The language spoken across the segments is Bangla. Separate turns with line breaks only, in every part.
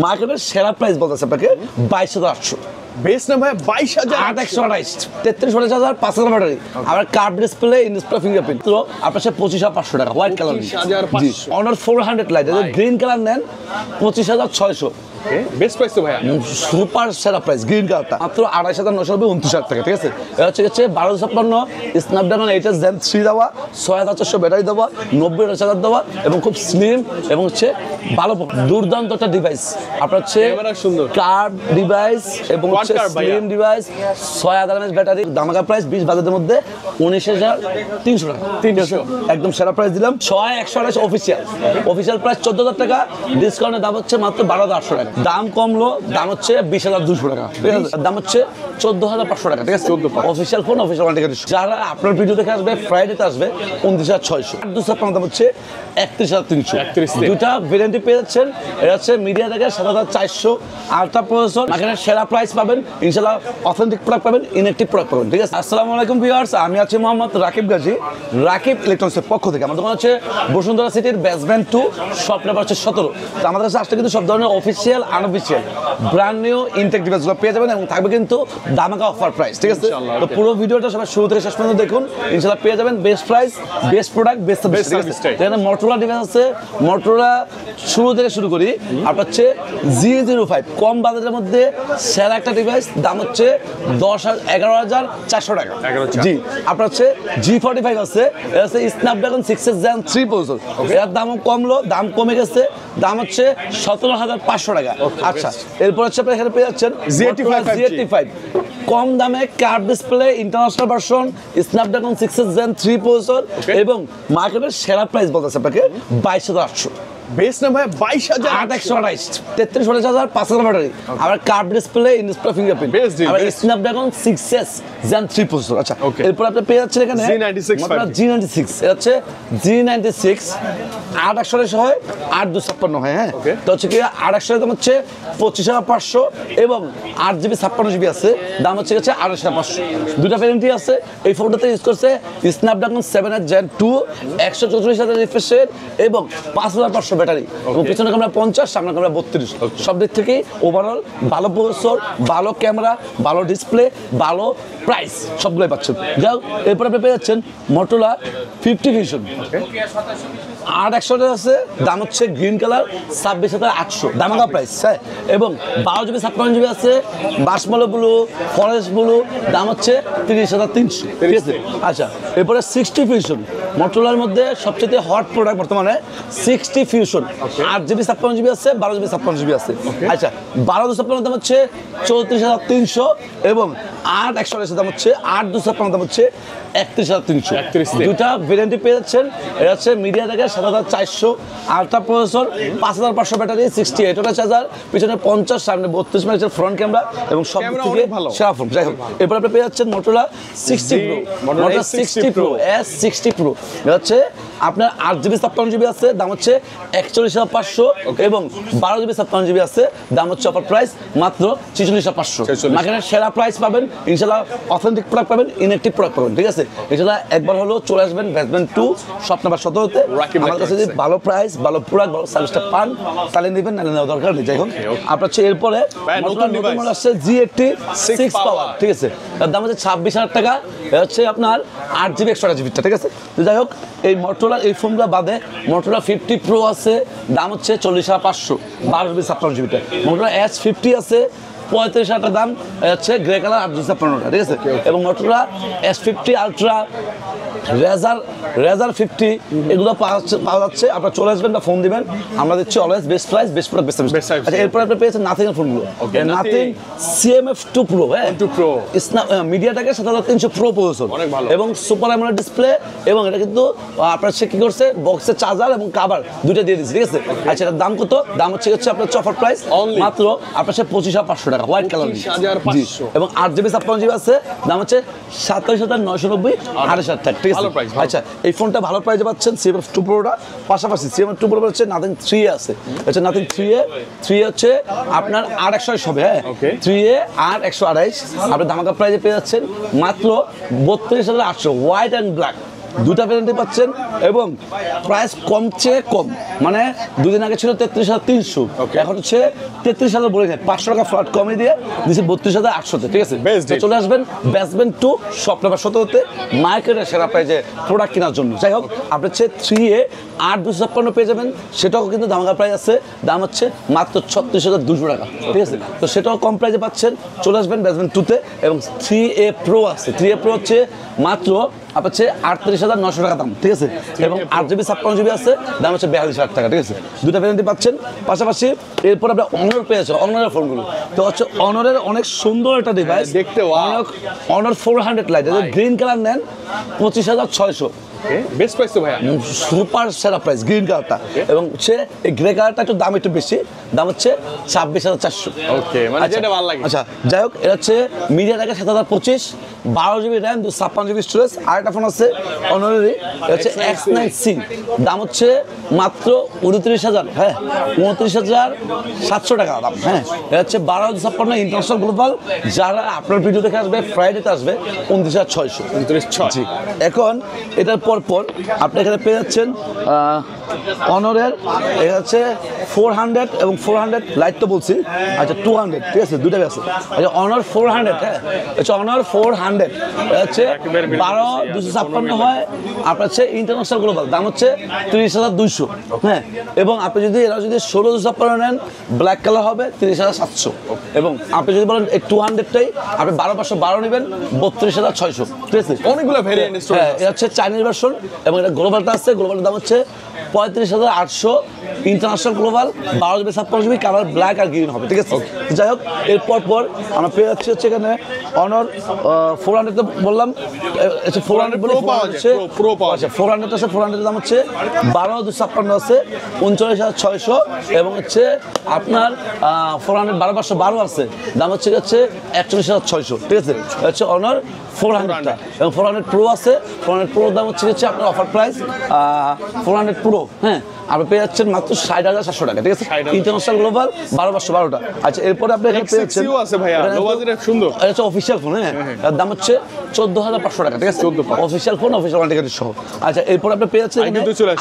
মার্কেটের সেরা প্রাইস বলতেছে আপনাকে 22,800
বেস না ভাই
22,828 33,000 5,000 ব্যাটারি আবার curve display in display fingerprint তো আপনার 25,500 টাকা হোয়াইট কালার
25,500
অনার 400 লাইট যদি গ্রিন কালার নেন 25,600
বেস্ট প্রাইস তো ভাই
সুপার সেরা প্রাইস গ্রিন কালারটা মাত্র 28,990 29,000 টাকা ঠিক আছে এটা হচ্ছে 1256 স্ন্যাপড্রাগন 8 জেন 3 দেওয়া 6,400 ব্যাটারি দেওয়া 90,000 দেওয়া এবং খুব স্লিম এবং হচ্ছে ভালো দুর্দান্ত একটা ডিভাইস আপনার হচ্ছে
ক্যামেরা সুন্দর
কার্ভ ডিভাইস এবং হচ্ছে স্লিম ডিভাইস 6,000 mAh ব্যাটারি দামাকা প্রাইস 20 বাজেটের মধ্যে 19,300 টাকা 300 একদম সেরা প্রাইস দিলাম 6128 অফিশিয়াল প্রাইস 14,000 টাকা ডিসকাউন্টের দাম হচ্ছে মাত্র 12,800 টাকা দাম কমলো দাম হচ্ছে 20,200 টাকা ঠিক আছে দাম হচ্ছে 14,500 টাকা ঠিক আছে অফিশিয়াল ফোন অফিশিয়াল ওয়ারেন্টি যারা আপনার ভিডিও দেখে আসবে ফ্রাইডেতে আসবে 29,600 আর 256 দাম হচ্ছে 31,300 দুটা ভেরিয়েন্টে পেয়ে যাচ্ছেন এটা হচ্ছে মিডিয়া থেকে 7,400 আলট্রা প্রসেসর এখানে সেরা প্রাইস পাবেন ইনশাআল্লাহ অথেন্টিক প্রোডাক্ট পাবেন ইনঅ্যাকটিভ প্রোডাক্ট পাবেন ঠিক আছে আসসালামু আলাইকুম ভিউয়ার্স আমি আছি মোহাম্মদ রাকিব গাজী রাকিব ইলেকট্রনিক্সের পক্ষ থেকে আমাদের দোকান হচ্ছে বসুন্ধরা সিটির বেসমেন্ট 2 শপ নাম্বার হচ্ছে 17 তো আমাদের কাছে আসলে কিন্তু সব ধরনের official unofficial brand new intact ডিভাইসগুলো পেয়ে যাবেন এবং থাকবে কিন্তু দামাকা অফার প্রাইস ঠিক আছে তো পুরো ভিডিওটা সবাই শুরু থেকে শেষ পর্যন্ত দেখুন ইনশাআল্লাহ পেয়ে যাবেন best price best product best service এখানে মোটরোলা ডিভাইস আছে মোটরোলা শুরু থেকে শুরু করি আপনার হচ্ছে G05 কম বাজেটের মধ্যে সেরা একটা ডিভাইস দাম হচ্ছে 11,400 টাকা জি আপনার হচ্ছে G45 আছে এটা হচ্ছে স্ন্যাপড্রাগন 6 জেন 3 প্রসেসর এর দামও কমলো দাম কমে গেছে দাম হচ্ছে 17,500 টাকা আচ্ছা এরপর হচ্ছে আপনি এখানে পেয়ে যাচ্ছেন Z85 কম দামে curve display international version Snapdragon 6 gen 3 processor এবং মার্কেটের সেরা প্রাইস বলতেছে আপনাকে 22,800
বেস না ভাই
22,828 33,000 5,000 ব্যাটারি আবার curve display in display fingerprint আবার স্ন্যাপড্রাগন 6s জেন 3 প্রসেসর আচ্ছা এরপর আপনি পেয়ে যাচ্ছেন এখানে G96 এটা হচ্ছে G96 828 হয় 8256 হয় হ্যাঁ তো হচ্ছে কি 828 দাম হচ্ছে 25,500 এবং 8GB 56GB আছে দাম হচ্ছে 28,500 দুটো ভ্যারিয়েন্টই আছে এই ফোনটাতে ইউজ করছে স্ন্যাপড্রাগন 7 জেন 2 144,000 রিফ্রেশ রেট এবং 5,500 ব্যাটারি এবং পিছনে ক্যামেরা 50 সামনে ক্যামেরা 32 সব দিক থেকে ওভারঅল ভালো প্রসেসর ভালো ক্যামেরা ভালো ডিসপ্লে ভালো প্রাইস সবগুলোই পাচ্ছেন যাও এরপর আপনি পেয়ে যাচ্ছেন মোটরোলা 50 ভিশন 8,100 আছে দাম হচ্ছে গ্রিন কালার 26,800 দামাকা প্রাইস হ্যাঁ এবং 12GB 56GB আছে বাসমলো ব্লু ফরেস্ট ব্লু দাম হচ্ছে 30,300 ঠিক আছে আচ্ছা এরপরে 60 ফিউশন মোটরোলার মধ্যে সবচেয়ে হট প্রোডাক্ট বর্তমানে 60 ফিউশন 8GB 56GB আছে 12GB 56GB আছে আচ্ছা 12/256 দাম হচ্ছে 34,300 এবং 8,100 দাম হচ্ছে 8/256 দাম হচ্ছে 31,300 দুটা ভেরিয়েন্টে পেয়ে যাচ্ছেন এটা হচ্ছে মিডিয়া থেকে 7,400 ultra processor 5,500 battery 68 watt charger পিছনে 50 সামনে 32 মেগাপিক্সেল ফ্রন্ট ক্যামেরা এবং সব থেকে সেরা ফোন যাই হোক এরপর আপনি পেয়ে যাচ্ছেন Motorola 60 pro Motorola 60 pro S60 pro এটা হচ্ছে আপনার 8GB 56GB আছে দাম হচ্ছে 41,500 এবং 12GB 56GB আছে দাম হচ্ছে অফার প্রাইস মাত্র 46,500 মার্কেটের সেরা প্রাইস পাবেন ইনশাআল্লাহ অথেন্টিক প্রোডাক্ট পাবেন ইনঅ্যাকটিভ প্রোডাক্ট পাবেন ঠিক আছে ইনশাআল্লাহ একবার হলো চলে আসবেন বেসমেন্ট 2 শপ নাম্বার 17 তে আমার কাছে যদি ভালো প্রাইস ভালো প্রোডাক্ট ভালো সার্ভিসটা পান তাহলে নেবেন না নেওয়া দরকার নেই যাই হোক আপনার হচ্ছে এরপরে নতুন মডেল আসছে G86 পাওয়ার ঠিক আছে তার দাম হচ্ছে 26,000 টাকা এটা হচ্ছে আপনার 8GB 128GB ঠিক আছে তো যাই হোক এই মোটরোলা এই ফোনগুলো বাদে মোটরোলা 50 প্রো আছে দাম হচ্ছে 40,500 12GB 56GB মোটরোলা S50 আছে 35,000 টাকা দাম হচ্ছে গ্রে কালার 8/256 ঠিক আছে এবং মোটরোলা S50 আলট্রা রেজার 50 এগুলো পাওয়া যাচ্ছে আপনারা চলে আসবেন বা ফোন দিবেন আমরা দিচ্ছি always best price best product best service আচ্ছা এরপর আপনি পেয়েছেন নাথিং এর ফোনগুলো নাথিং CMF2 Pro হ্যাঁ 2 Pro মিডিয়াটাকে 7,300 প্রো প্রসেসর এবং সুপার অ্যামোলেড ডিসপ্লে এবং এটা কিন্তু আপনার সে কি করছে বক্সের চার্জার এবং কভার দুটো দিয়ে দিয়েছে ঠিক আছে আচ্ছা এটার দাম কত দাম হচ্ছে আপনার অফার প্রাইস মাত্র আপনার 25,500 টাকা হোয়াইট কালার 25,500 এবং 8GB 56GB আছে দাম হচ্ছে 27,990 28,000 টাকা ঠিক আছে আচ্ছা এই ফোনটা ভালো প্রাইসে পাচ্ছেন CMF2 Proটা পাশাপাশি CMF2 Pro হচ্ছে নাথিং 3A আছে আচ্ছা নাথিং 3A হচ্ছে আপনার 8,128 হবে হ্যাঁ 3A 8,128 আপনি দামাকা প্রাইসে পেয়ে যাচ্ছেন মাত্র 32,800 হোয়াইট এন্ড ব্ল্যাক দুটা ভ্যারিয়েন্টে পাচ্ছেন এবং প্রাইস কমছে কম, মানে দুদিন আগে ছিল 33,300, এখন হচ্ছে 33,000 বলে যায়, 500 টাকা ফ্ল্যাট কমে দিয়ে দিচ্ছে 32,800, ঠিক আছে?
Best deal.
চলে আসবেন বেসমেন্ট 2 শপ নাম্বার 17-তে মার্কেটের সেরা প্রাইজে প্রোডাক্ট কেনার জন্য। যাই হোক, আপনি হচ্ছে 3A 8,256 পেয়ে যাবেন, সেটাও কিন্তু দামাকা প্রাইস আছে, দাম হচ্ছে মাত্র 36,200 টাকা, ঠিক আছে? তো সেটাও কম প্রাইজে পাচ্ছেন, চলে আসবেন বেসমেন্ট 2-তে। এবং 3A Pro আছে, 3A Pro হচ্ছে মাত্র আপনার হচ্ছে 38,900 টাকা দাম, ঠিক আছে? এবং 8GB 56GB আছে, দাম হচ্ছে 42,000 টাকা, ঠিক আছে? দুটা ভ্যারিয়েন্টে পাচ্ছেন। পাশাপাশি এরপর আপনার অনার পেয়েছে, অনারের ফোনগুলো তো হচ্ছে অনারের অনেক সুন্দর একটা ডিভাইস,
দেখতে wow।
Honour 400 light, green colour নেন 25,600,
বেস্ট প্রাইস তো ভাইয়া।
সুপার সেরা প্রাইস গ্রিন কালারটা। এবং হচ্ছে এই গ্রে কালারটা একটু দাম একটু বেশি, দাম হচ্ছে 26,400।
ওকে, মানে যেটা ভালো লাগে।
আচ্ছা, যাই হোক, এটা হচ্ছে মিডিয়াটেকের 7025, 12GB র্যাম, 256GB স্টোরেজ। আরেকটা ফোন আছে অনারেরই, এটা হচ্ছে X9C, দাম হচ্ছে মাত্র 29,000, হ্যাঁ 29,700 টাকা দাম, হ্যাঁ। এটা হচ্ছে 12/56 ইন্টারন্যাশনাল গ্লোবাল, যারা আপনার ভিডিও দেখে আসবে ফ্রাইডেতে আসবে 29,600।
29,600।
এখন এটার পর আপনি এখানে পেয়ে যাচ্ছেন অনরের, এটা হচ্ছে 400 এবং 400 লাইট তো বলছি, আচ্ছা 200, ঠিক আছে? দুটাই আছে। আচ্ছা অনর 400, হ্যাঁ আচ্ছা অনর 400, এটা হচ্ছে 12,256 হয়, আপনার হচ্ছে ইন্টারন্যাশনাল গ্লোবাল, দাম হচ্ছে 30,200, হ্যাঁ। এবং আপনি যদি এরা যদি 16,256 নেন, ব্ল্যাক কালার হবে 30,700। এবং আপনি যদি বলেন এই 200টাই আপনি 12,512 নেবেন 32,600, ঠিক আছে?
অনেকগুলো ভ্যারিয়েন্ট
হ্যাঁ, এটা হচ্ছে চাইনিজ ভার্সন এবং এটা গ্লোবালটা আছে, গ্লোবালের দাম হচ্ছে 35,800, international global, 12GB 56GB, colour black আর গ্রিন হবে, ঠিক আছে? যাই হোক, এরপর আমরা পেয়ে যাচ্ছি হচ্ছে এখানে অনর 400 তো বললাম, 400 বলে
Pro পাওয়া যায়, Pro পাওয়া যায়।
400 আছে, 400 দাম হচ্ছে 12,256 আছে 39,600, এবং হচ্ছে আপনার 400 12,512 আছে, দাম হচ্ছে 41,600, ঠিক আছে? হচ্ছে অনর 400টা। এবং 400 Pro আছে, 400 Pro দাম হচ্ছে আপনার অফার প্রাইস 400 Pro, হ্যাঁ আপনি পেয়ে যাচ্ছেন মাত্র 60,700 টাকা, ঠিক আছে? ইন্টারন্যাশনাল গ্লোবাল 12,512টা। আচ্ছা, এরপরে আপনি এখানে পেয়ে যাচ্ছেন
X6 আছে ভাইয়া, লো বাজেটের সুন্দর।
এটা হচ্ছে অফিশিয়াল ফোন, হ্যাঁ এর দাম হচ্ছে 14,500 টাকা, ঠিক আছে? অফিশিয়াল ফোন, অফিশিয়াল ওয়ারেন্টি সহ। আচ্ছা, এরপর আপনি পেয়ে যাচ্ছেন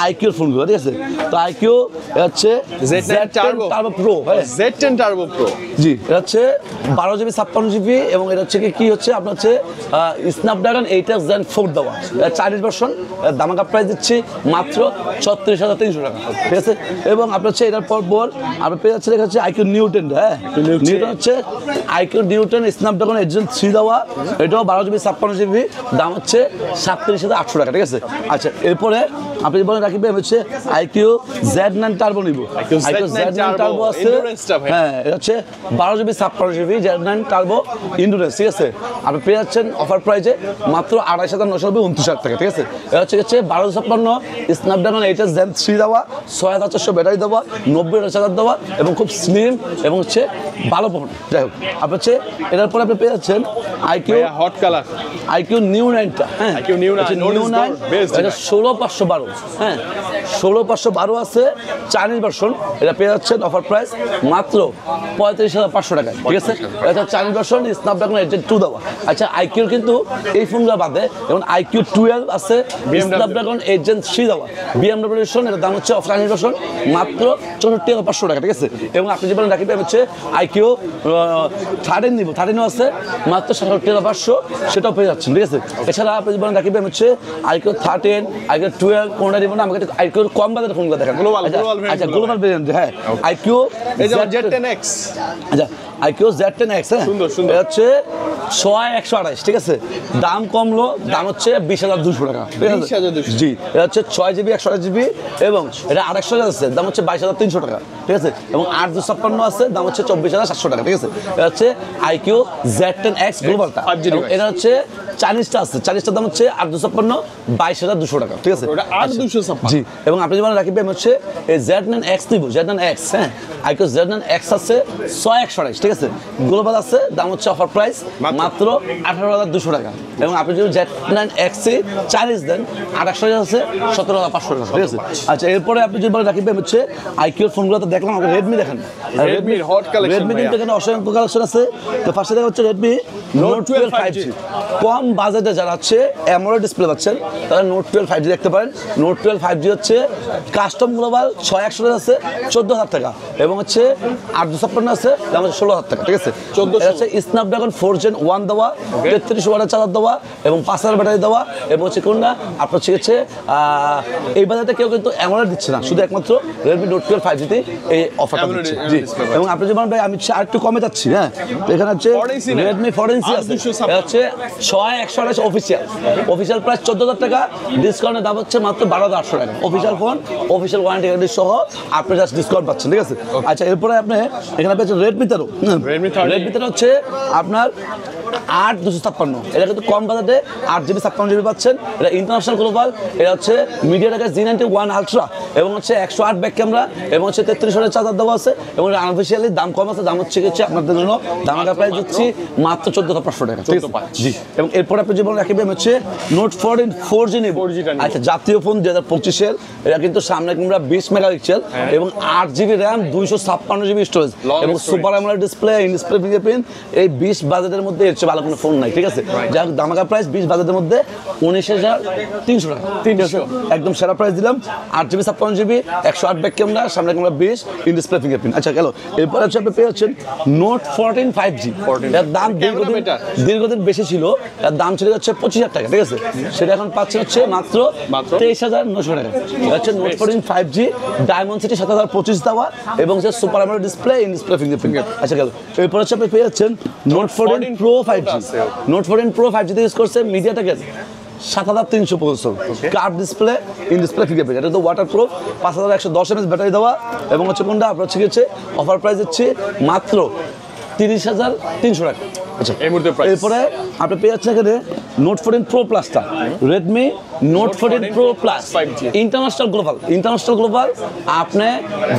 আইকিউর ফোনগুলো, ঠিক আছে? তো আইকিউ হচ্ছে
Z10
টার্বো প্রো, হ্যাঁ
Z10 টার্বো প্রো,
জি। এটা হচ্ছে 12GB 56GB, এবং এটা হচ্ছে কি হচ্ছে আপনার হচ্ছে স্ন্যাপড্রাগন 8X Gen 4 দেওয়া, চাইনিজ ভার্সন, দামাকা প্রাইস দিচ্ছি মাত্র 36,300 টাকা, ঠিক আছে? এবং আপনার হচ্ছে এটার পর আপনি পেয়ে যাচ্ছেন এটা হচ্ছে আইকিউ নিউটেন, হ্যাঁ নিউটেন হচ্ছে আইকিউ নিউটেন স্ন্যাপড্রাগন 8 Gen 3 দেওয়া, এটাও 12GB 56GB, দাম হচ্ছে 37,800 টাকা, ঠিক আছে? আচ্ছা, এরপরে আপনি বলেন রাখবেন হচ্ছে আইকিউ Z9 টার্বো নিব, আইকিউ Z9 টার্বো আছে, হ্যাঁ এটা হচ্ছে 12GB 56GB Z9 turbo endurance, ঠিক আছে? আপনি পেয়ে যাচ্ছেন অফার প্রাইজে মাত্র 28,929 টাকা, ঠিক আছে? এটা হচ্ছে 1256 স্ন্যাপড্রাগন 8X Gen 3 দেওয়া, 6,400 ব্যাটারি দেওয়া, 90 চার্জার দেওয়া, এবং খুব স্লিম এবং হচ্ছে ভালো ফোন। যাই হোক, আপনি হচ্ছে এটার পরে আপনি পেয়ে যাচ্ছেন iQOO
hot colour,
iQOO new 9টা, হ্যাঁ
IQ New 9,
নিউ 9, এটা 16,512, হ্যাঁ 16,512 আছে, চাইনিজ ভার্সন, এটা পেয়ে যাচ্ছেন অফার প্রাইস মাত্র 35,500 টাকায়, ঠিক আছে? এটা চাইনিজ ভার্সন স্ন্যাপড্রাগন 8 Gen 2 দেওয়া। আচ্ছা, আইকিউর কিন্তু এই ফোনগুলো বাদে যেমন আইকিউ 12 আছে, স্ন্যাপড্রাগন 8 Gen 3 দেওয়া, BMW ভার্সন, এটার দাম হচ্ছে চাইনিজ ভার্সন মাত্র 64,500 টাকা, ঠিক আছে? এবং আপনি যে বলেন রাখবেন হচ্ছে আইকিউ 13 নিব, 13 আছে মাত্র 67,500, সেটাও পেয়ে যাচ্ছেন, ঠিক আছে? এছাড়া আপনি বলেন রাখবেন হচ্ছে আইকিউ 13, আইকিউ 12 কোনটা দিব না, আমাকে আইকিউর কম বাজেটের ফোনগুলো দেখেন। আচ্ছা, গ্লোবাল ভেরিয়েন্ট, হ্যাঁ আইকিউ
এই যে Z10X,
আচ্ছা আইকিউ Z10X, হ্যাঁ
সুন্দর সুন্দর,
এটা হচ্ছে 6128, ঠিক আছে? দাম কমলো, দাম হচ্ছে 20,200 টাকা, ঠিক আছে?
20,200,
জি। এটা হচ্ছে 6GB 128GB, এবং এটা 250 আছে, দাম হচ্ছে 22,300 টাকা, ঠিক আছে? এবং 8,256 আছে, দাম হচ্ছে 24,700 টাকা, ঠিক আছে? এটা হচ্ছে আইকিউ Z10X গ্লোবালটা। এটা হচ্ছে চাইনিজটা আছে, চাইনিজটার দাম হচ্ছে 8,256, 22,200 টাকা, ঠিক আছে?
ওটা 8,256,
জি। এবং আপনি যেমন রাখবেন হচ্ছে এই Z9X নিব, Z9X, হ্যাঁ আইকিউ Z9X আছে 6128, ঠিক আছে? গ্লোবাল আছে, দাম হচ্ছে অফার প্রাইস মাত্র 18,200 টাকা। এবং আপনি যদি Z9X চাইনিজ দেন 28 আছে 17,500 টাকা, ঠিক আছে? আচ্ছা, এরপরে আপনি যদি বলে রাখবেন হচ্ছে আইকিউর ফোনগুলো তো দেখলাম, আমাকে রেডমি দেখেন,
রেডমি হট কালেকশন,
রেডমি কিন্তু এখানে অসংখ্য কালেকশন আছে। তো ফার্স্টে দেখা হচ্ছে রেডমি নোট 12 5G, কম বাজেটে যারা হচ্ছে অ্যামোলেড ডিসপ্লে পাচ্ছেন তারা নোট 12 5G দেখতে পারেন। নোট 12 5G হচ্ছে কাস্টম গ্লোবাল 6100 আছে 14000 টাকা এবং হচ্ছে 856 আছে দাম হচ্ছে 16000 টাকা, ঠিক আছে।
1400
হচ্ছে স্ন্যাপড্রাগন 4 Gen 1 দেওয়া, 33 ওয়াটের চার্জার দেওয়া এবং 5000 ব্যাটারি দেওয়া এবং হচ্ছে কোনটা আপনার হচ্ছে এই বাজারে কেউ কিন্তু অ্যামোলেড দিচ্ছে না, শুধু একমাত্র Redmi Note 12 5G তে এই অফারটা দিচ্ছে। জি, এবং আপনি যেমন ভাই আমি আরেকটু কমে যাচ্ছি, হ্যাঁ এখানে হচ্ছে Redmi 4NC আছে, এটা হচ্ছে 6128 অফিসিয়াল প্রাইস 14000 টাকা, ডিসকাউন্টের দাম হচ্ছে মাত্র 12800 টাকা। Official phone, official warranty guarantee সহ আপনি জাস্ট ডিসকাউন্ট পাচ্ছেন, ঠিক আছে। আচ্ছা, এরপরে আপনি এখানে পেয়েছেন Redmi 13।
Redmi 13
Redmi 13 হচ্ছে আপনার 8256, এটা কিন্তু কম বাজেটে 8GB 56GB পাচ্ছেন। এটা ইন্টারন্যাশনাল গ্লোবাল, এটা হচ্ছে মিডিয়াটেকের G91 Ultra এবং হচ্ছে 108 ব্যাক ক্যামেরা এবং হচ্ছে 33 ওয়াটের চার্জার দেওয়া আছে এবং আনঅফিশিয়ালি দাম কম আছে, দাম হচ্ছে আপনাদের জন্য দামাকা প্রাইস দিচ্ছি মাত্র 14500 টাকা, ঠিক আছে। জি, এবং এরপর আপনি যেমন রাখবেন হচ্ছে Note 14 4G নেব। আচ্ছা, জাতীয় ফোন 2025-এর, এটা কিন্তু সামনে ক্যামেরা 20 মেগাপিক্সেল এবং 8GB র্যাম 256GB স্টোরেজ এবং super AMOLED display, in display fingerprint. এই 20 বাজেটের মধ্যে এর চেয়ে ভালো কোনো ফোন নাই, ঠিক আছে। যার দামাকা প্রাইস 20 বাজেটের মধ্যে 19300 টাকা, ঠিক আছে। একদম সেরা প্রাইস দিলাম, 8GB 56GB 108 ব্যাক ক্যামেরা, সামনে ক্যামেরা 20, ইন ডিসপ্লে ফিঙ্গারপ্রিন্ট। আচ্ছা গেল, এরপর হচ্ছে আপনি পেয়ে যাচ্ছেন Note 14 5G। এর দাম দীর্ঘদিন বেশি ছিল, এর দাম ছিল হচ্ছে 25000 টাকা, ঠিক আছে। সেটা এখন পাচ্ছেন হচ্ছে মাত্র 23900 টাকা। এটা হচ্ছে Note 14 5G Dimensity 7025 দেওয়া এবং হচ্ছে super AMOLED display, in display fingerprint. আচ্ছা গেল, এরপর হচ্ছে আপনি পেয়ে যাচ্ছেন Note 14 Pro 5G। Note 14 Pro 5G তে ইউজ করছে মিডিয়াটেকের 7300 processor, curve display, in display fingerprint. এটা তো ওয়াটারপ্রুফ, 5110 mAh ব্যাটারি দেওয়া এবং হচ্ছে কোনটা আপনার হচ্ছে অফার প্রাইস দিচ্ছি মাত্র 30300 টাকা। আচ্ছা, এরপরে আপনি পেয়ে যাচ্ছেন এখানে Note 14 Pro Plus-টা, Redmi Note 14 Pro Plus international global আপনি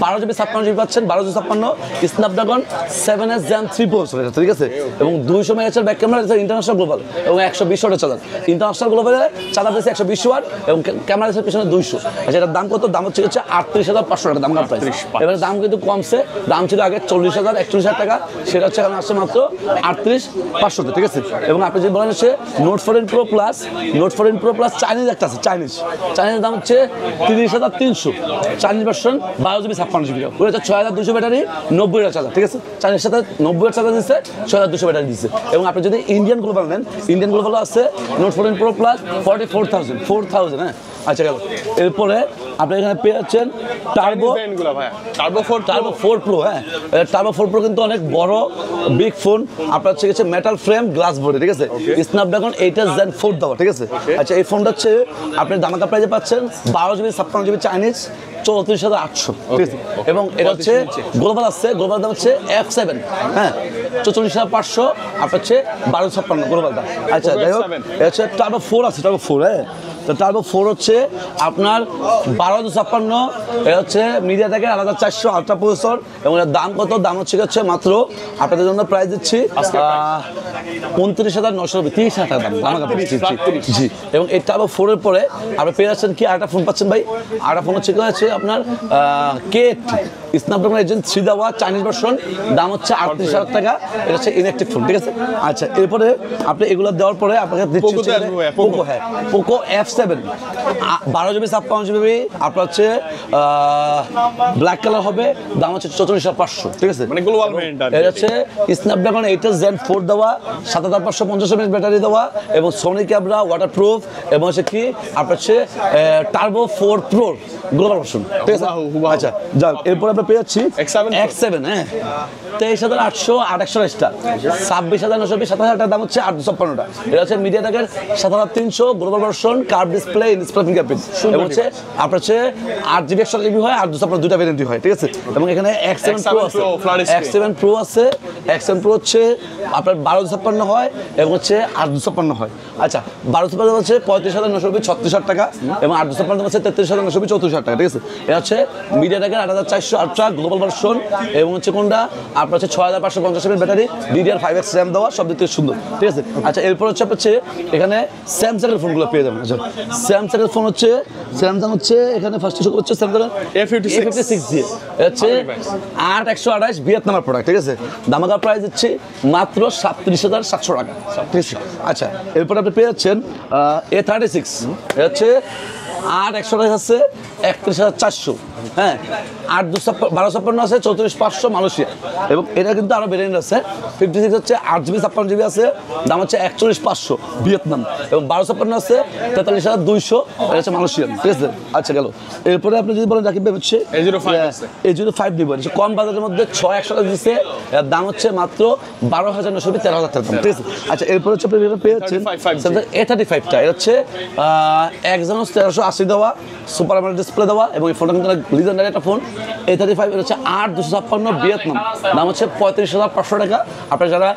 12GB 56GB পাচ্ছেন, 1256 স্ন্যাপড্রাগন 7S Gen 3 প্রসেসর, ঠিক আছে। এবং 200 megapixel back camera, international global এবং 120 ওয়াটের চার্জার। ইন্টারন্যাশনাল গ্লোবালে চার্জার দিয়েছে 120 ওয়াট এবং ক্যামেরা দিয়েছে পিছনে 200। আচ্ছা, এটার দাম কত? দাম হচ্ছে 38500 টাকা দাম প্রাইস। এবারে দাম কিন্তু কমছে, দাম ছিল আগে 40000 41000 টাকা, সেটা হচ্ছে এখন আসছে মাত্র 38500, ঠিক আছে। এবং আপনি যদি বলেন হচ্ছে Note 14 Pro Plus, Note 14 Pro Plus Chinese একটা আছে, চাইনিজের দাম হচ্ছে 30300, চাইনিজ ভার্সন 12GB 56GB, ওটা হচ্ছে 6200 ব্যাটারি, 90 ওয়াট চার্জার, ঠিক আছে। চাইনিজের সাথে 90 ওয়াট চার্জার দিচ্ছে, 6200 ব্যাটারি দিচ্ছে। এবং আপনি যদি ইন্ডিয়ান গ্লোবাল নেন, ইন্ডিয়ান গ্লোবালও আছে Note 14 Pro Plus 44000, হ্যাঁ। আচ্ছা গেল, এরপরে আপনি এখানে পেয়ে যাচ্ছেন টার্বো 4 Pro, হ্যাঁ। টার্বো 4 Pro কিন্তু অনেক বড় বিগ ফোন, আপনার হচ্ছে মেটাল ফ্রেম গ্লাস বডি, ঠিক আছে। স্ন্যাপড্রাগন 8S Gen 4 দেওয়া, ঠিক আছে। আচ্ছা, এই ফোনটা হচ্ছে আপনি দামাকা প্রাইসে পাচ্ছেন 12GB 56GB চাইনিজ 34800, ঠিক আছে। এবং এটা হচ্ছে গ্লোবাল আছে, গ্লোবাল দাম হচ্ছে F7, হ্যাঁ, 44500, আপনার হচ্ছে 1256 গ্লোবাল দাম। আচ্ছা, যাই হোক, এটা হচ্ছে টার্বো 4 আছে, টার্বো 4, হ্যাঁ। তো টার্বো 4 হচ্ছে আপনার 1256, এটা হচ্ছে মিডিয়াটেকের 8400 আলট্রা প্রসেসর এবং এর দাম কত? দাম হচ্ছে মাত্র আপনাদের জন্য প্রাইস দিচ্ছি 29990, 30000 টাকা দাম আমাকে দিচ্ছি। জি, এবং এই টার্বো 4 এর পরে আপনি পেয়ে যাচ্ছেন কি আরেকটা ফোন পাচ্ছেন ভাই, আরেকটা ফোন হচ্ছে আপনার K80 স্ন্যাপড্রাগন 8 Gen 3 দেওয়া চাইনিজ ভার্সন, দাম হচ্ছে 38000 টাকা, এটা হচ্ছে ইনঅ্যাক্টিভ ফোন, ঠিক আছে। আচ্ছা, এরপরে আপনি এগুলো দেওয়ার পরে আপনাকে দিচ্ছি পোকো, হ্যাঁ, পোকো F7 12GB 56GB, আপনার হচ্ছে ব্ল্যাক কালার হবে, দাম হচ্ছে 44500, ঠিক আছে।
মানে গ্লোবাল ভেরিয়েন্ট,
এটা হচ্ছে স্ন্যাপড্রাগন 8S Gen 4 দেওয়া, 7550 mAh ব্যাটারি দেওয়া এবং সোনি ক্যামেরা, ওয়াটারপ্রুফ এবং হচ্ছে কি আপনার হচ্ছে টার্বো 4 Pro গ্লোবাল ভার্সন, ঠিক আছে। আচ্ছা, যাক, এরপর আমরা পেয়ে যাচ্ছি X7, হ্যাঁ, 23800 800 স্টার, 26920, 7000 টাকা দাম হচ্ছে 856 টাকা। এটা হচ্ছে মিডিয়াটেকের 7300 global version, curve display, display fingerprint এবং হচ্ছে আপনার হচ্ছে 8GB 128GB হয়, 856 দুটো ভেরিয়েন্টই হয়, ঠিক আছে। এবং এখানে X7 Pro আছে, X7 Pro আছে, X7 Pro হচ্ছে আপনার 1256 হয় এবং হচ্ছে 856 হয়। আচ্ছা, 1256 হচ্ছে 35920, 36000 টাকা এবং 856 হচ্ছে 33920, 34000 টাকা, ঠিক আছে। এটা হচ্ছে মিডিয়াটেকের 8400 আলট্রা গ্লোবাল ভার্সন এবং হচ্ছে কোনটা আপনার হচ্ছে 6550 mAh ব্যাটারি, DDR5X র্যাম দেওয়া, সব দিক থেকে সুন্দর, ঠিক আছে। আচ্ছা এরপর হচ্ছে আপনার হচ্ছে এখানে স্যামসাংয়ের ফোনগুলো পেয়ে যাবেন। আচ্ছা স্যামসাংয়ের ফোন হচ্ছে স্যামসাং হচ্ছে এখানে ফার্স্ট শুরু করছে স্যামসাং A56 দিয়ে হচ্ছে 8128 ভিয়েতনামের প্রোডাক্ট, ঠিক আছে। দামাকা প্রাইস হচ্ছে মাত্র 37,700 টাকা, ঠিক আছে। আচ্ছা এরপর আপনি পেয়ে যাচ্ছেন A36 হচ্ছে 8128 আছে 31,400, হ্যাঁ 1256 আছে 34,500 মালয়েশিয়া, এবং এটা কিন্তু আরো ভেরিয়েন্ট আছে। 56 হচ্ছে 8GB 56GB আছে, দাম হচ্ছে 41,500 ভিয়েতনাম, এবং 1256 আছে 43,200, এটা হচ্ছে মালয়েশিয়ান, ঠিক আছে। আচ্ছা গেল। এরপরে আপনি যদি বলেন রাকিব ভাই হচ্ছে A05 নিব, কম বাজারের মধ্যে 6100 দিচ্ছে, এর দাম হচ্ছে মাত্র 12,900 13,000 টাকা দাম, ঠিক আছে। আচ্ছা এরপর হচ্ছে আপনি পেয়ে যাচ্ছেন A35 টা, এটা হচ্ছে Exynos 1380 দেওয়া, সুপার AMOLED ডিসপ্লে দেওয়া, এবং এই ফোনটা কিন্তু লিজেন্ডারি একটা ফোন। A35 এটা হচ্ছে 8256 ভিয়েতনাম, দাম হচ্ছে 35,500 টাকা। আপনারা যারা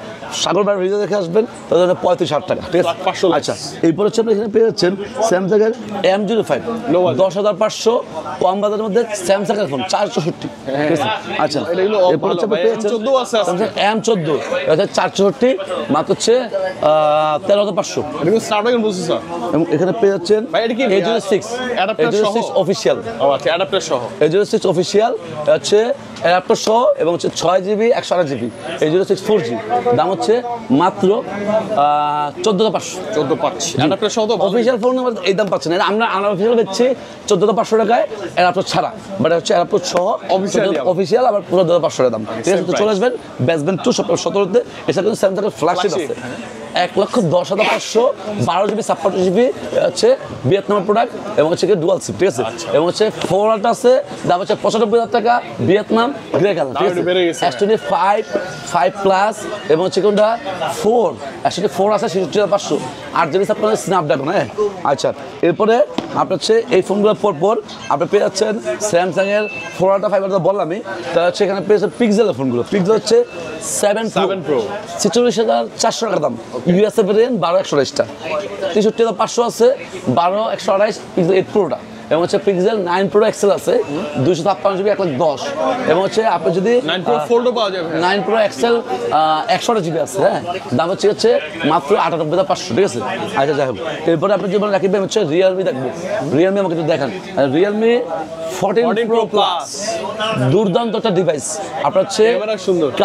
সাগর বাইরে ভিডিও দেখে আসবেন তাদের জন্য 35,000 টাকা, ঠিক আছে। আচ্ছা এরপর হচ্ছে আপনি এখানে পেয়ে যাচ্ছেন স্যামসাংয়ের M05 10,500, কম বাজারের মধ্যে স্যামসাংয়ের ফোন 464, ঠিক আছে। আচ্ছা এরপর হচ্ছে আপনি পেয়ে যাচ্ছেন স্যামসাং M14 এটা হচ্ছে 464, মাত্র হচ্ছে 13,500, এবং এখানে পেয়ে যাচ্ছেন A06 অফিসিয়াল, A06 অফিসিয়াল হচ্ছে অ্যাডাপ্টার সহ, এবং হচ্ছে 6GB 128GB A06 4G, দাম হচ্ছে মাত্র 14,500 অফিসিয়াল ফোন এই দাম পাচ্ছেন। আমরা অফিসিয়াল বেচছি 14,500 টাকায় অ্যাডাপ্টার ছাড়া, বাট হচ্ছে অ্যাডাপ্টার সহ অফিসিয়াল আবার 15,500 দাম, ঠিক আছে। তো চলে আসবেন বেসমেন্ট 2 17তে। এছাড়া কিন্তু স্যামসাংয়ের ফ্ল্যাগশিপ আছে 1,10,500 12GB 56GB হচ্ছে ভিয়েতনামের প্রোডাক্ট, এবং হচ্ছে ডুয়াল সিম, ঠিক আছে। এবং হচ্ছে 4 আছে, দাম হচ্ছে 95,000 টাকা ভিয়েতনাম, গ্রে কালার, ঠিক আছে। S25 5 প্লাস, এবং হচ্ছে কোনটা 4 S24 আছে 67,500 8GB আপনার স্ন্যাপড্রাগন, হ্যাঁ। আচ্ছা এরপরে আপনার হচ্ছে এই ফোনগুলো পর আপনি পেয়ে যাচ্ছেন স্যামসাংয়ের 4 5 বললামই, তাহলে হচ্ছে এখানে পেয়ে যাচ্ছেন পিক্সেলের ফোনগুলো। পিক্সেল হচ্ছে 7 Pro 46,400 টাকা দাম, ইউএসএ ভেরিয়েন্ট 12,128টা, 63,500 আছে 12,128 পিক্সেল 8 Proটা, এবং হচ্ছে পিক্সেল 9 Pro XL আছে 256GB 1,10,000, এবং হচ্ছে আপনি যদি
9 Pro Fold পাওয়া যাবে,
9 Pro XL 128GB আছে, হ্যাঁ দাম হচ্ছে মাত্র 98,500, ঠিক আছে। আচ্ছা যাই হোক, এরপরে আপনি জীবন রাখবেন হচ্ছে রিয়েলমি দেখবো। রিয়েলমি আমাকে একটু দেখান, রিয়েলমি 14 Pro Plus দুর্দান্ত একটা ডিভাইস, আপনার হচ্ছে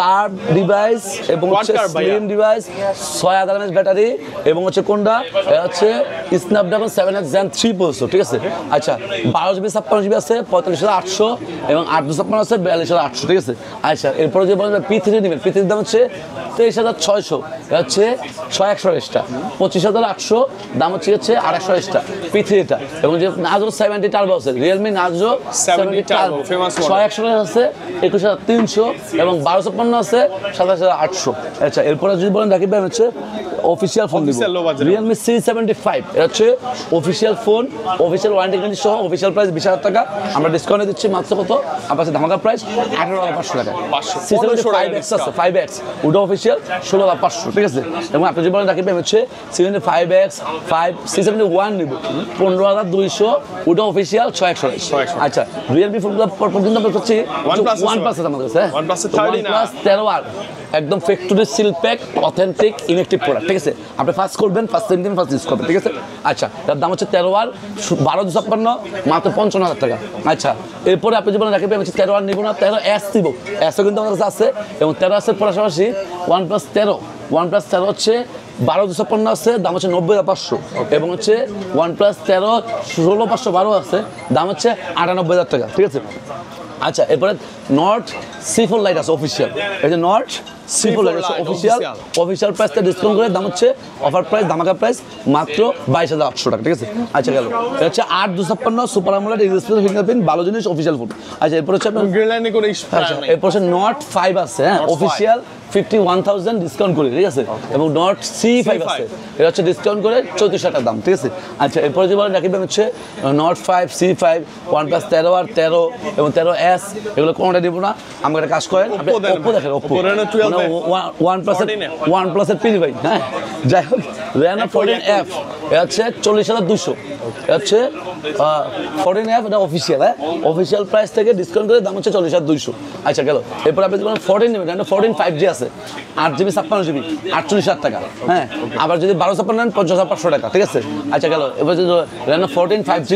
কার্ভ ডিভাইস এবং হচ্ছে স্লিম ডিভাইস, 6000 mAh ব্যাটারি, এবং হচ্ছে কোনটা হচ্ছে স্ন্যাপড্রাগন 7X Gen 3 প্রসেসর, ঠিক আছে। আচ্ছা 12GB 56GB আছে 45,800, এবং 856 আছে 42,800, ঠিক আছে। আচ্ছা এরপরে যে বলেন P3 নেবেন, P3 দাম হচ্ছে 23,600, হচ্ছে 6128টা, 25,800 দাম হচ্ছে 828টা P3টা, এবং যে নার্জো 70 টার্বো আছে, রিয়েলমি নার্জো 70 টার্বো 6128 আছে 21,300, এবং 1256 আছে 27,800। আচ্ছা এরপরে যদি বলেন রাকিব ভাই হচ্ছে অফিসিয়াল ফোন দিব, রিয়েলমি C75 এটা হচ্ছে official phone, official warranty guarantee সহ, অফিসিয়াল প্রাইস 20,000 টাকা, আমরা ডিসকাউন্টে দিচ্ছি মাত্র কত আপনার কাছে ধামাকা প্রাইস 18,500 টাকা। C75X আছে 5X ওটা অফিসিয়াল 16,500, ঠিক আছে। এবং আপনি যদি বলেন রাকিব ভাই হচ্ছে C75X 5 C71 নিব 15,200, ওটা অফিসিয়াল 6,128। আচ্ছা রিয়েলমি ফোনগুলো পর্যন্ত আমরা হচ্ছে OnePlus আছে আমাদের কাছে, OnePlus 13R একদম factory seal pack authentic inactive product, ঠিক আছে। আপনি ফার্স্ট করবেন, ফার্স্ট সেম দিন ফার্স্ট ইউজ করবেন, ঠিক আছে। আচ্ছা তার দাম হচ্ছে 13R 12,256 মাত্র 55,000 টাকা। আচ্ছা এরপরে আপনি যদি রাখবেন হচ্ছে 13R নিব না, 13S নিব, এসও কিন্তু আমাদের কাছে আছে, এবং 13S-এর পাশাপাশি OnePlus 13 হচ্ছে 12,256 আছে, দাম হচ্ছে 90,500, এবং হচ্ছে OnePlus 13 16,512 আছে, দাম হচ্ছে 98,000 টাকা, ঠিক আছে। আচ্ছা এরপরে নট C4 লাইট আছে অফিসিয়াল, এই যে নট C4 লাইট আছে অফিসিয়াল প্রাইসটা ডিসকাউন্ট করে দাম হচ্ছে অফার প্রাইস ধামাকা প্রাইস মাত্র 22,800 টাকা, ঠিক আছে। আচ্ছা গেল, এটা হচ্ছে 8,256 সুপার AMOLED ডিসপ্লে ফিঙ্গারপ্রিন্ট, ভালো জিনিস অফিসিয়াল ফোন। আচ্ছা এরপর হচ্ছে আপনার এরপর হচ্ছে নট 5 আছে, হ্যাঁ অফিসিয়াল 51,000 ডিসকাউন্ট করে, ঠিক আছে। এবং নট C5 আছে, এটা হচ্ছে ডিসকাউন্ট করে 34,000 টাকা দাম, ঠিক আছে। আচ্ছা এরপরে যে বলেন রাকিব হচ্ছে নট 5 C5 OnePlus 13R 13 এবং 13S এগুলো কোনোটা দিব না, আমাকে একটা কাজ করেন আপনি Oppo দেখেন, Oppo OnePlus এর পিনি ভাই, হ্যাঁ যাই হোক রেনো 14F এটা হচ্ছে 40,200, এটা হচ্ছে 14F, এটা অফিসিয়াল, হ্যাঁ অফিসিয়াল প্রাইস থেকে ডিসকাউন্ট করে দাম হচ্ছে 40,200। আচ্ছা গেল, এরপর আপনি যখন 14 নেবেন, এটা 14 5G আছে, 8GB 56GB 48,000 টাকা, হ্যাঁ আবার যদি 1256 নেন 50,500 টাকা, ঠিক আছে। আচ্ছা গেল, এবার যদি রেনো 14 5G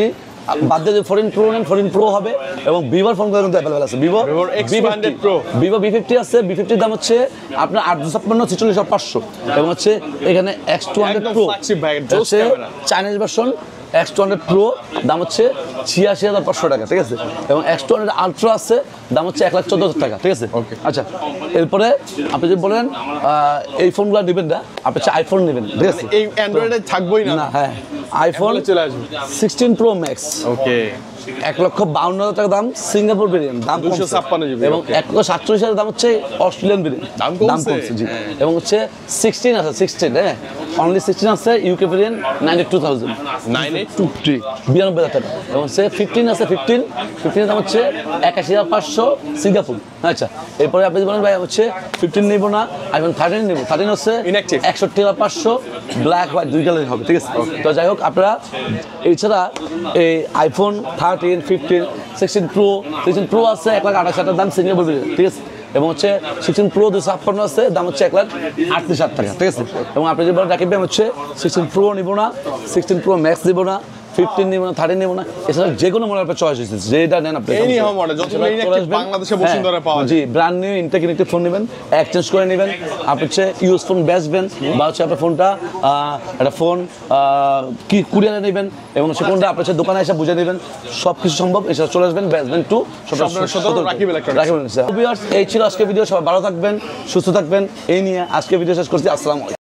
বাদ দিয়ে 14 Pro নেন, 14 Pro হবে, এবং ভিভোর ফোনগুলো কিন্তু অ্যাভেলেবেল আছে। Vivo
X100 Pro,
Vivo V50 আছে, V50 দাম হচ্ছে আপনার 856 46,500, এবং হচ্ছে এখানে X200
একদম
Pro
flagship ভাই, জোস
হচ্ছে
camera.
Chinese version X200 Pro দাম হচ্ছে 86,500 টাকা, ঠিক আছে। এবং X200 Ultra আছে, দাম হচ্ছে 1,14,000 টাকা, ঠিক আছে।
Okay.
আচ্ছা এরপরে আপনি যদি বলেন এই ফোনগুলো নেবেন না, আপনি হচ্ছে আইফোন নেবেন, ঠিক আছে।
এই অ্যান্ড্রয়েডে থাকবোই না।
না হ্যাঁ, আইফোন
Apple-এ চলে আসবে।
16 Pro Max
ওকে,
1,52,000 টাকা দাম, সিঙ্গাপুর ভেরিয়েন্ট দাম
256 GB,
এবং
okay.
1,47,000 দাম হচ্ছে অস্ট্রেলিয়ান ভেরিয়েন্ট
দাম কমছে?
জি।
হ্যাঁ।
এবং হচ্ছে 16 আছে, 16 হ্যাঁ অনলি 16 আছে, ইউকে ভেরিয়েন্ট 92,000
98
92,000 টাকা। এবং হচ্ছে 15 আছে, 15 দাম হচ্ছে 81,500 সিঙ্গাপুর। আচ্ছা এরপরে আপনি বলেন ভাই হচ্ছে 15 নিব না, আইফোন 13 নিব, 13 হচ্ছে
Inactive।
61,500 ব্ল্যাক হোয়াইট দুই কালারই হবে, ঠিক আছে। তো যাই হোক আপনারা এছাড়া এই আইফোন 13 15 16 Pro আছে 1,28,000 দাম সিঙ্গাপুর ভেরিয়েন্ট, ঠিক আছে। এবং হচ্ছে 16 Pro 256 আছে, দাম হচ্ছে 1,38,000 টাকা, ঠিক আছে। এবং আপনি যে বলেন রাকিব ভাই হচ্ছে 16 Pro নিব না, 16 Pro Max নিব না, 15 নিব না, 13 নিব না, এছাড়া যে কোনো মডেল আপনার চয়েস হয়েছে, যেটা নেন আপনি
Any হওয়া model, যতগুলো inactive বাংলাদেশে বসুন্ধরা পাওয়া যায়।
জি ব্র্যান্ড নিউ ইন্টারনেটেড ফোন নেবেন, এক্সচেঞ্জ করে নেবেন, আপনি হচ্ছে ইউজ ফোন বেচবেন, বা হচ্ছে আপনার ফোনটা একটা ফোন কি কুরিয়ারে নেবেন, এবং সে ফোনটা আপনার হচ্ছে দোকানে এসে বুঝে নেবেন, সব কিছু সম্ভব। এছাড়া চলে আসবেন বেচবেন টু
রাকিব ইলেকট্রনিক্স।
এই ছিল আজকে ভিডিও। সবাই ভালো থাকবেন, সুস্থ থাকবেন, এই নিয়ে আজকে ভিডিও শেষ করছি। আসসালামু আলাইকুম।